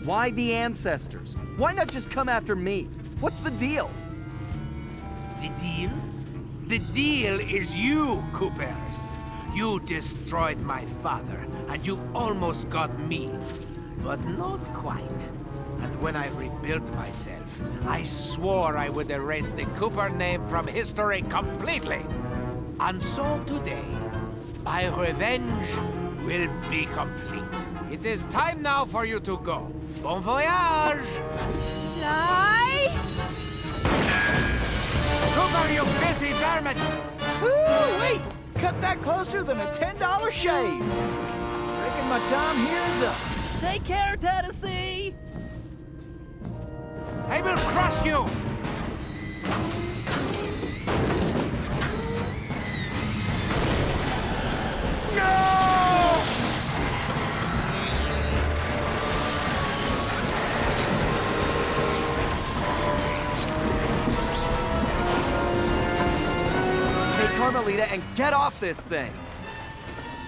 Why the ancestors? Why not just come after me? What's the deal? The deal? The deal is you, Coopers. You destroyed my father, and you almost got me. But not quite. And when I rebuilt myself, I swore I would erase the Cooper name from history completely. And so today, my revenge will be complete. It is time now for you to go. Bon voyage! Sly? Cooper, you filthy vermin! Ooh, wait! Cut that closer than a $10 shave. Reckon my time here is up. Take care, Tennessee! I will crush you! Take Carmelita and get off this thing.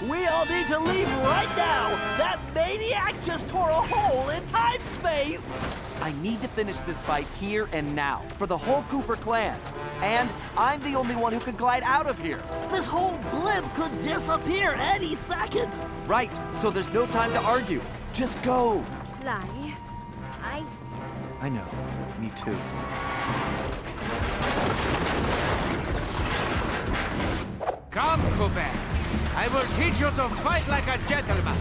We all need to leave right now! That maniac just tore a hole in time-space! I need to finish this fight here and now, for the whole Cooper clan. And I'm the only one who can glide out of here. This whole blimp could disappear any second! Right, so there's no time to argue. Just go. Sly, I know, me too. Come, Cooper. I will teach you to fight like a gentleman.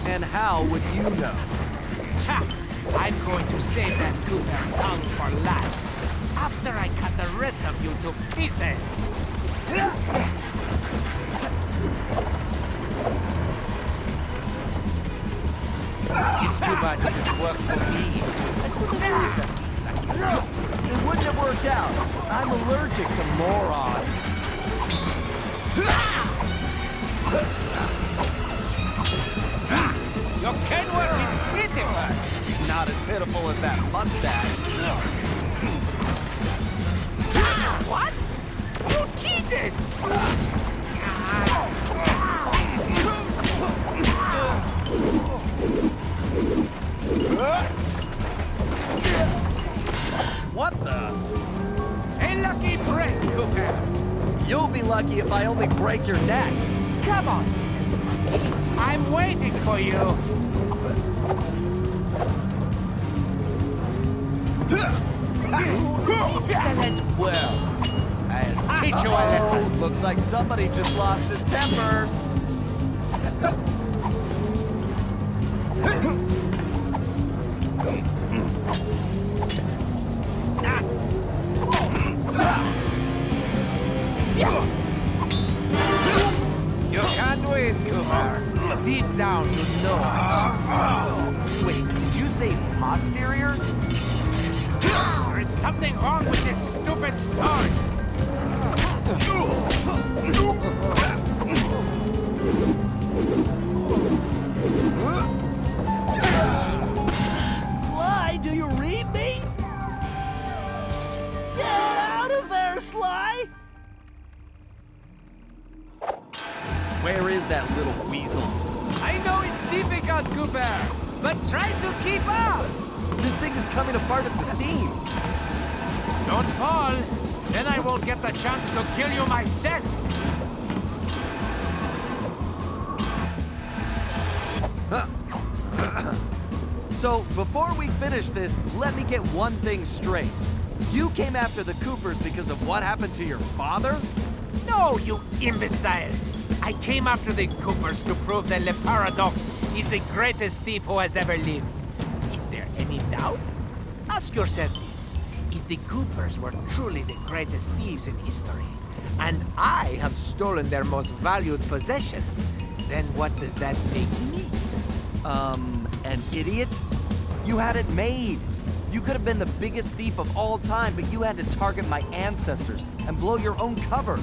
And how would you know? Ha! I'm going to save that Cooper tongue for last, after I cut the rest of you to pieces. It's too bad you didn't work for me. It wouldn't have worked out. I'm allergic to morons. Your can work is pitiful. Not as pitiful as that mustache. What? You cheated! What the? A lucky break, Cooper. You'll be lucky if I only break your neck. Come on. I'm waiting for you. Excellent work. I'll teach you a lesson. Looks like somebody just lost his temper. You can't win, Cooper. Deep down, you know I'm strong. Wait, did you say posterior? There is something wrong with this stupid sword. Sly, do you read me? Get out of there, Sly! Where is that little weasel? I know it's difficult, Cooper, but try to keep up. This thing is coming apart at the seams. Don't fall. Then I won't get the chance to kill you myself. So, before we finish this, let me get one thing straight. You came after the Coopers because of what happened to your father? No, you imbecile. I came after the Coopers to prove that Le Paradox is the greatest thief who has ever lived. Is there any doubt? Ask yourself this. If the Coopers were truly the greatest thieves in history, and I have stolen their most valued possessions, then what does that make me? An idiot? You had it made. You could have been the biggest thief of all time, but you had to target my ancestors and blow your own cover.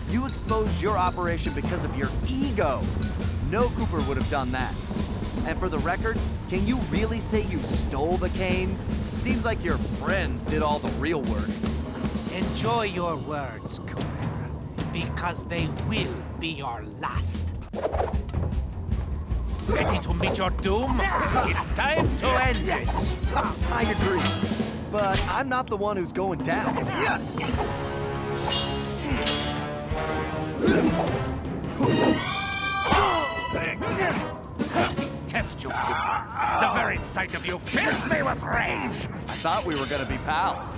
You exposed your operation because of your ego. No Cooper would have done that. And for the record, can you really say you stole the canes? Seems like your friends did all the real work. Enjoy your words, Cooper, because they will be your last. Ready to meet your doom? It's time to end this. I agree. But I'm not the one who's going down. I detest you, Cooper. The very sight of you fills me with rage. I thought we were gonna be pals.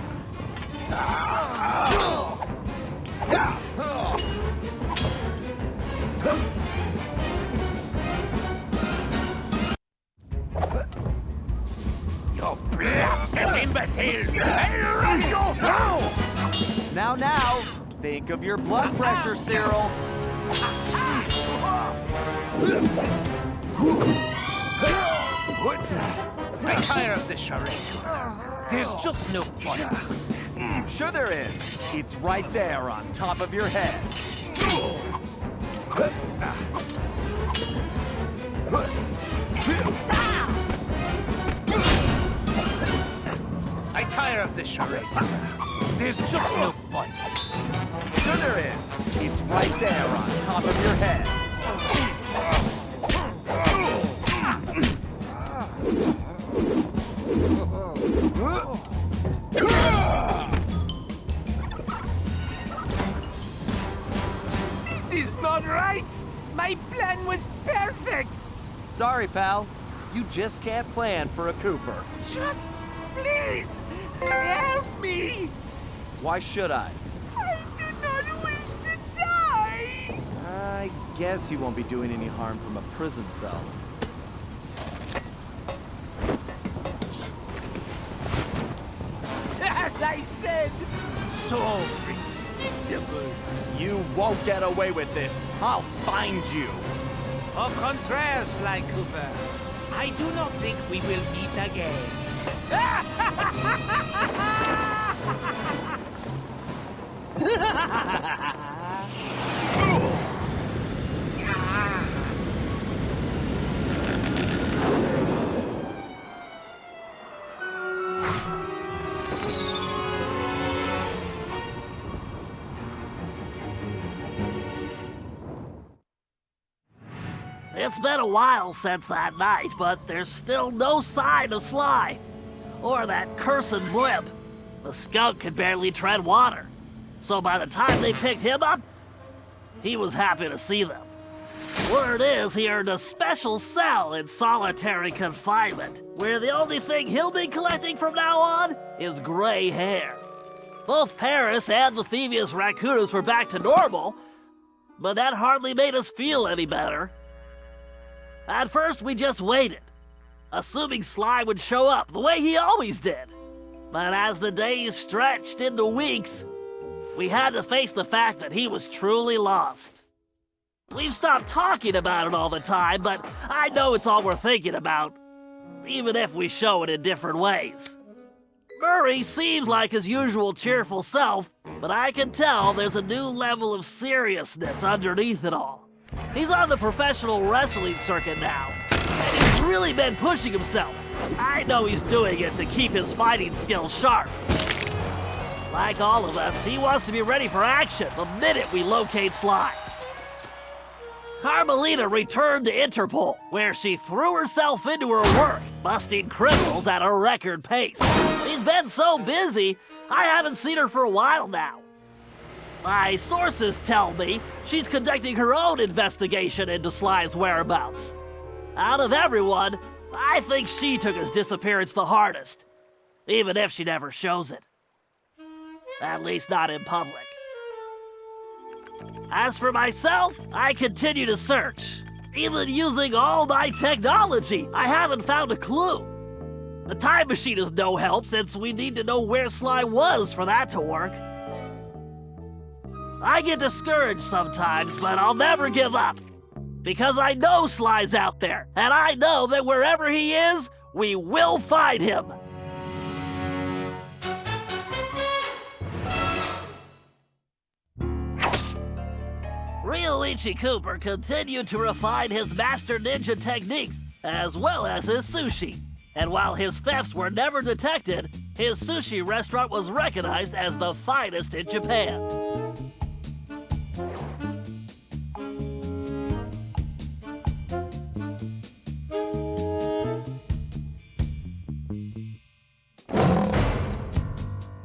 You blasted imbecile! I'll run you through! Now, think of your blood pressure, Cyril. I tire of this charade. There's just no point. Sure there is. It's right there on top of your head. I tire of this charade. There's just no point. Sure there is. It's right there on top of your head. This is not right! My plan was perfect! Sorry, pal. You just can't plan for a Cooper. Just please help me! Why should I? I do not wish to die! I guess you won't be doing any harm from a prison cell. As I said, so predictable. You won't get away with this. I'll find you. Au contraire, Sly Cooper. I do not think we will meet again. It's been a while since that night, but there's still no sign of Sly. Or that cursed blimp. The skunk could barely tread water. So by the time they picked him up, he was happy to see them. Word is he earned a special cell in solitary confinement, where the only thing he'll be collecting from now on is gray hair. Both Paris and the Thievius Raccoonus were back to normal, but that hardly made us feel any better. At first, we just waited, assuming Sly would show up the way he always did. But as the days stretched into weeks, we had to face the fact that he was truly lost. We've stopped talking about it all the time, but I know it's all we're thinking about, even if we show it in different ways. Murray seems like his usual cheerful self, but I can tell there's a new level of seriousness underneath it all. He's on the professional wrestling circuit now, and he's really been pushing himself. I know he's doing it to keep his fighting skills sharp. Like all of us, he wants to be ready for action the minute we locate Sly. Carmelita returned to Interpol, where she threw herself into her work, busting criminals at a record pace. She's been so busy, I haven't seen her for a while now. My sources tell me she's conducting her own investigation into Sly's whereabouts. Out of everyone, I think she took his disappearance the hardest, even if she never shows it. At least not in public. As for myself, I continue to search. Even using all my technology, I haven't found a clue. The time machine is no help since we need to know where Sly was for that to work. I get discouraged sometimes, but I'll never give up. Because I know Sly's out there, and I know that wherever he is, we will find him. Ryoichi Cooper continued to refine his master ninja techniques, as well as his sushi. And while his thefts were never detected, his sushi restaurant was recognized as the finest in Japan.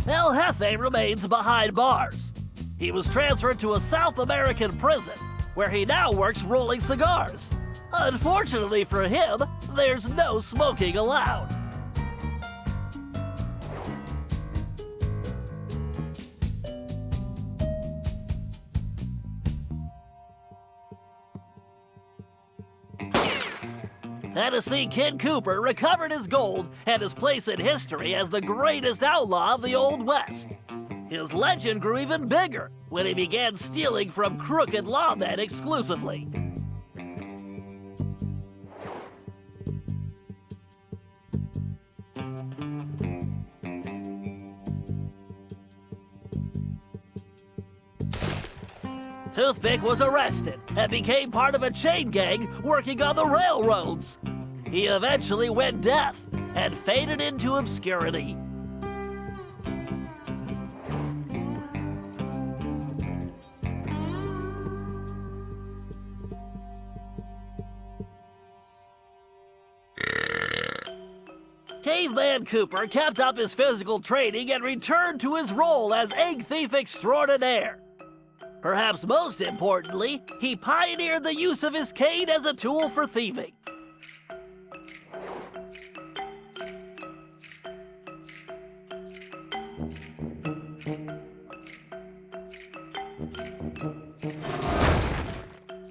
El Jefe remains behind bars. He was transferred to a South American prison, where he now works rolling cigars. Unfortunately for him, there's no smoking allowed. Tennessee Kid Cooper recovered his gold and his place in history as the greatest outlaw of the Old West. His legend grew even bigger when he began stealing from crooked lawmen exclusively. Toothpick was arrested and became part of a chain gang working on the railroads. He eventually went deaf and faded into obscurity. Caveman Cooper kept up his physical training and returned to his role as egg thief extraordinaire. Perhaps most importantly, he pioneered the use of his cane as a tool for thieving.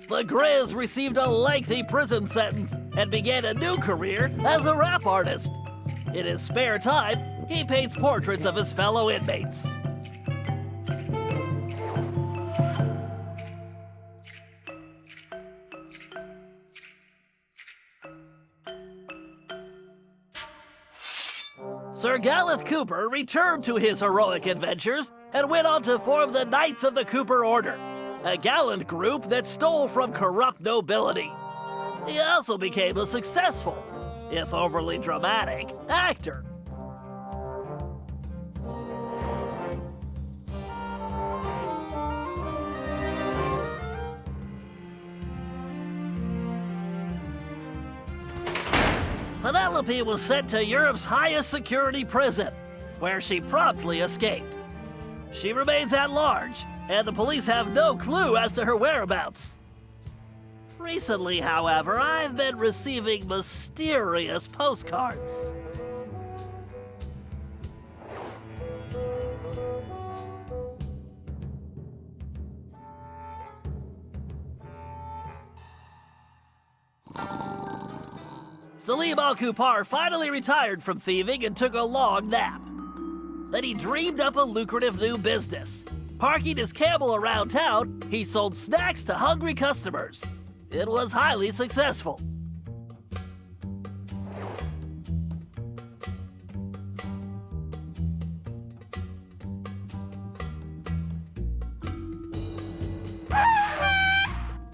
The Grizz received a lengthy prison sentence and began a new career as a rap artist. In his spare time, he paints portraits of his fellow inmates. Sir Gallup Cooper returned to his heroic adventures and went on to form the Knights of the Cooper Order, a gallant group that stole from corrupt nobility. He also became a successful, if overly dramatic, actor. Penelope was sent to Europe's highest security prison, where she promptly escaped. She remains at large, and the police have no clue as to her whereabouts. Recently, however, I've been receiving mysterious postcards. Salim Al-Kupar finally retired from thieving and took a long nap. Then he dreamed up a lucrative new business. Parking his camel around town, he sold snacks to hungry customers. It was highly successful.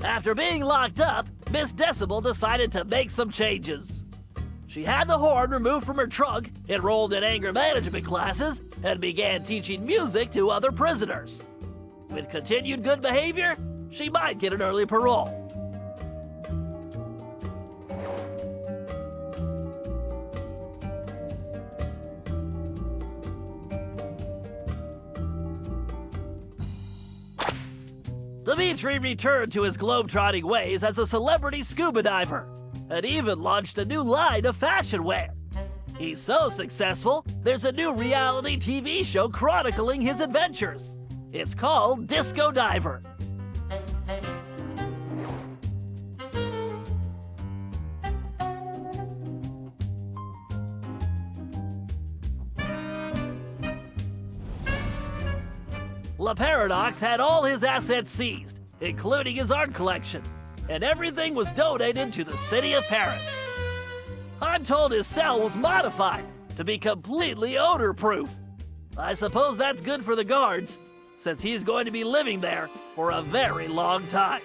After being locked up, Miss Decibel decided to make some changes. She had the horn removed from her trunk, enrolled in anger management classes, and began teaching music to other prisoners. With continued good behavior, she might get an early parole. Dimitri returned to his globe-trotting ways as a celebrity scuba diver, and even launched a new line of fashion wear. He's so successful, there's a new reality TV show chronicling his adventures. It's called Disco Diver. La Paradox had all his assets seized, including his art collection, and everything was donated to the city of Paris. I'm told his cell was modified to be completely odor-proof. I suppose that's good for the guards, since he's going to be living there for a very long time.